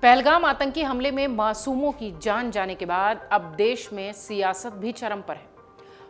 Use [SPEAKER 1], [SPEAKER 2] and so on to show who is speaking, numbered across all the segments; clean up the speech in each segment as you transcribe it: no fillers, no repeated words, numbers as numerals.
[SPEAKER 1] पहलगाम आतंकी हमले में मासूमों की जान जाने के बाद अब देश में सियासत भी चरम पर है।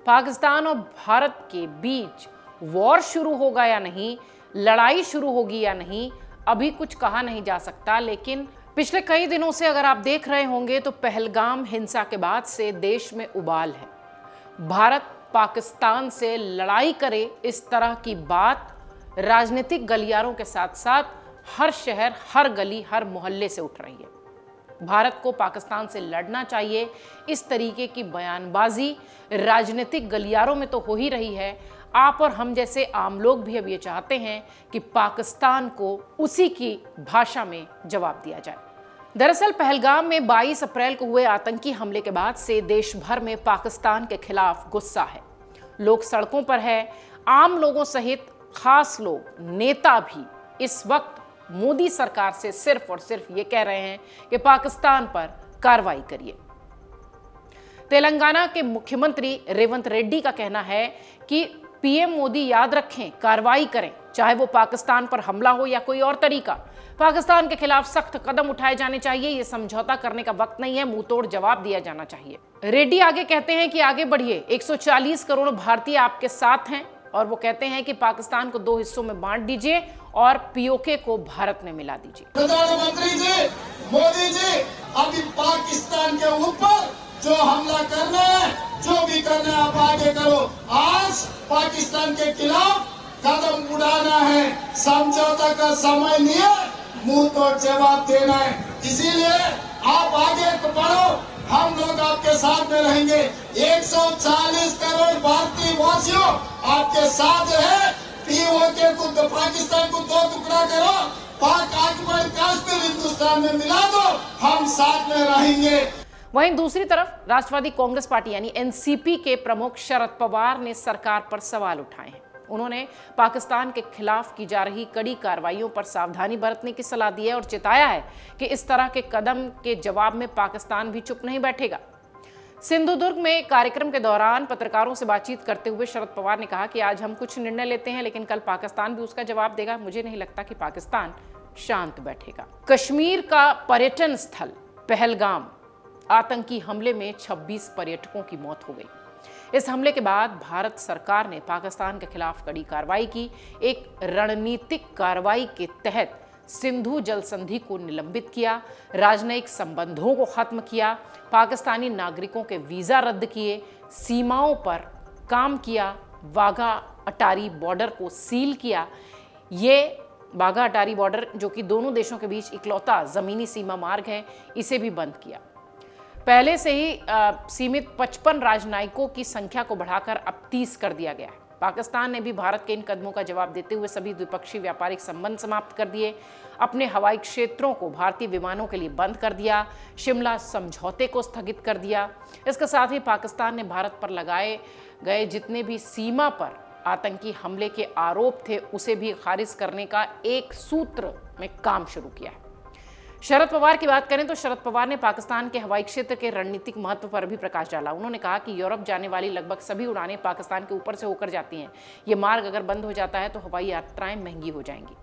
[SPEAKER 1] पाकिस्तान और भारत के बीच वॉर शुरू होगा या नहीं, लड़ाई शुरू होगी या नहीं, अभी कुछ कहा नहीं जा सकता। लेकिन पिछले कई दिनों से अगर आप देख रहे होंगे तो पहलगाम हिंसा के बाद से देश में उबाल है। भारत पाकिस्तान से लड़ाई करे, इस तरह की बात राजनीतिक गलियारों के साथ साथ हर शहर, हर गली, हर मोहल्ले से उठ रही है। भारत को पाकिस्तान से लड़ना चाहिए, इस तरीके की बयानबाजी राजनीतिक गलियारों में तो हो ही रही है। आप और हम जैसे आम लोग भी अब ये चाहते हैं कि पाकिस्तान को उसी की भाषा में जवाब दिया जाए। दरअसल पहलगाम में 22 अप्रैल को हुए आतंकी हमले के बाद से देश भर में पाकिस्तान के खिलाफ गुस्सा है। लोग सड़कों पर है। आम लोगों सहित खास लोग, नेता भी इस वक्त मोदी सरकार से सिर्फ और सिर्फ ये कह रहे हैं कि पाकिस्तान पर कार्रवाई करिए। तेलंगाना के मुख्यमंत्री रेवंत रेड्डी का कहना है कि पीएम मोदी याद रखें, कार्रवाई करें, चाहे वो पाकिस्तान पर हमला हो या कोई और तरीका। पाकिस्तान के खिलाफ सख्त कदम उठाए जाने चाहिए। ये समझौता करने का वक्त नहीं है, मुंहतोड़ जवाब दिया जाना चाहिए। रेड्डी आगे कहते हैं कि आगे बढ़िए, 140 करोड़ भारतीय आपके साथ हैं। और वो कहते हैं कि पाकिस्तान को 2 हिस्सों में बांट दीजिए और पीओके को भारत में मिला दीजिए।
[SPEAKER 2] प्रधानमंत्री जी, मोदी जी, अभी पाकिस्तान के ऊपर जो हमला करना है, जो भी करना है आप आगे करो। आज पाकिस्तान के खिलाफ कदम उठाना है, समझौता का समय नहीं है, मुंह तोड़ जवाब देना है। इसीलिए आप आगे बढ़ो, हम लोग आपके साथ में रहेंगे। 140 करोड़ भारतीय वासियों आपके साथ है। पीओके को तो पाकिस्तान को 2 टुकड़ा करो, पाक ऑक्युपाइड कश्मीर हिंदुस्तान में मिला दो, हम साथ में रहेंगे।
[SPEAKER 1] वहीं दूसरी तरफ राष्ट्रवादी कांग्रेस पार्टी यानी एनसीपी के प्रमुख शरद पवार ने सरकार पर सवाल उठाए हैं। उन्होंने पाकिस्तान के खिलाफ की जा रही कड़ी कार्रवाइयों पर सावधानी बरतने की सलाह दी है और चिताया है कि इस तरह के कदम के जवाब में पाकिस्तान भी चुप नहीं बैठेगा। सिंधुदुर्ग में कार्यक्रम के दौरान पत्रकारों से बातचीत करते हुए शरद पवार ने कहा कि आज हम कुछ निर्णय लेते हैं, लेकिन कल पाकिस्तान भी उसका जवाब देगा। मुझे नहीं लगता कि पाकिस्तान शांत बैठेगा। कश्मीर का पर्यटन स्थल पहलगाम आतंकी हमले में 26 पर्यटकों की मौत हो गई। इस हमले के बाद भारत सरकार ने पाकिस्तान के खिलाफ कड़ी कार्रवाई की। एक रणनीतिक कार्रवाई के तहत सिंधु जल संधि को निलंबित किया, राजनयिक संबंधों को खत्म किया, पाकिस्तानी नागरिकों के वीजा रद्द किए, सीमाओं पर काम किया, वाघा अटारी बॉर्डर को सील किया। ये वाघा अटारी बॉर्डर, जो कि दोनों देशों के बीच इकलौता जमीनी सीमा मार्ग है, इसे भी बंद किया। पहले से ही सीमित 55 राजनयिकों की संख्या को बढ़ाकर अब 30 कर दिया गया है। पाकिस्तान ने भी भारत के इन कदमों का जवाब देते हुए सभी द्विपक्षीय व्यापारिक संबंध समाप्त कर दिए, अपने हवाई क्षेत्रों को भारतीय विमानों के लिए बंद कर दिया, शिमला समझौते को स्थगित कर दिया। इसके साथ ही पाकिस्तान ने भारत पर लगाए गए जितने भी सीमा पर आतंकी हमले के आरोप थे, उसे भी खारिज करने का एक सूत्र में काम शुरू किया है। शरद पवार की बात करें तो शरद पवार ने पाकिस्तान के हवाई क्षेत्र के रणनीतिक महत्व पर भी प्रकाश डाला। उन्होंने कहा कि यूरोप जाने वाली लगभग सभी उड़ानें पाकिस्तान के ऊपर से होकर जाती हैं। ये मार्ग अगर बंद हो जाता है तो हवाई यात्राएं महंगी हो जाएंगी।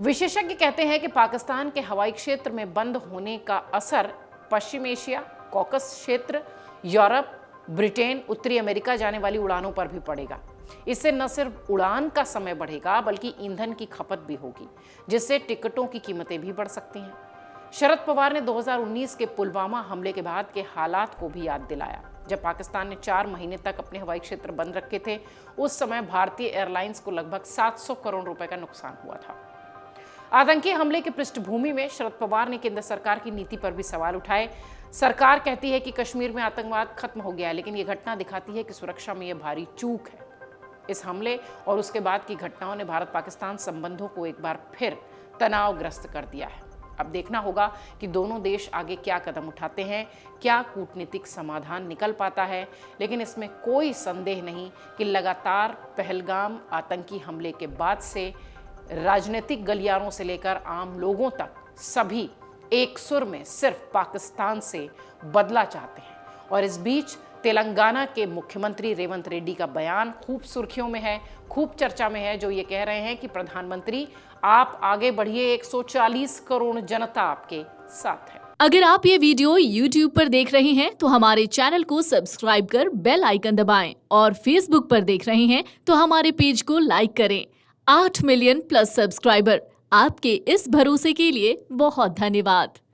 [SPEAKER 1] विशेषज्ञ कहते हैं कि पाकिस्तान के हवाई क्षेत्र में बंद होने का असर पश्चिम एशिया, कॉकस क्षेत्र, यूरोप, ब्रिटेन, उत्तरी अमेरिका जाने वाली उड़ानों पर भी पड़ेगा। इससे न सिर्फ उड़ान का समय बढ़ेगा बल्कि ईंधन की खपत भी होगी, जिससे टिकटों की कीमतें भी बढ़ सकती हैं। शरद पवार ने 2019 के पुलवामा हमले के बाद के हालात को भी याद दिलाया, जब पाकिस्तान ने 4 महीने तक अपने हवाई क्षेत्र बंद रखे थे। उस समय भारतीय एयरलाइंस को लगभग 700 करोड़ रुपए का नुकसान हुआ था। आतंकी हमले की पृष्ठभूमि में शरद पवार ने केंद्र सरकार की नीति पर भी सवाल उठाए। सरकार कहती है कि कश्मीर में आतंकवाद खत्म हो गया है, लेकिन ये घटना दिखाती है कि सुरक्षा में यह भारी चूक है। इस हमले और उसके बाद की घटनाओं ने भारत पाकिस्तान संबंधों को एक बार फिर तनावग्रस्त कर दिया है। अब देखना होगा कि दोनों देश आगे क्या कदम उठाते हैं, क्या कूटनीतिक समाधान निकल पाता है। लेकिन इसमें कोई संदेह नहीं कि लगातार पहलगाम आतंकी हमले के बाद से राजनीतिक गलियारों से लेकर आम लोगों तक सभी एक सुर में सिर्फ पाकिस्तान से बदला चाहते हैं। और इस बीच तेलंगाना के मुख्यमंत्री रेवंत रेड्डी का बयान खूब सुर्खियों में है, खूब चर्चा में है, जो ये कह रहे हैं कि प्रधानमंत्री आप आगे बढ़िए, 140 करोड़ जनता आपके साथ है।
[SPEAKER 3] अगर आप ये वीडियो YouTube पर देख रहे हैं तो हमारे चैनल को सब्सक्राइब कर बेल आइकन दबाएं और Facebook पर देख रहे हैं तो हमारे पेज को लाइक करें। 8 मिलियन प्लस सब्सक्राइबर, आपके इस भरोसे के लिए बहुत धन्यवाद।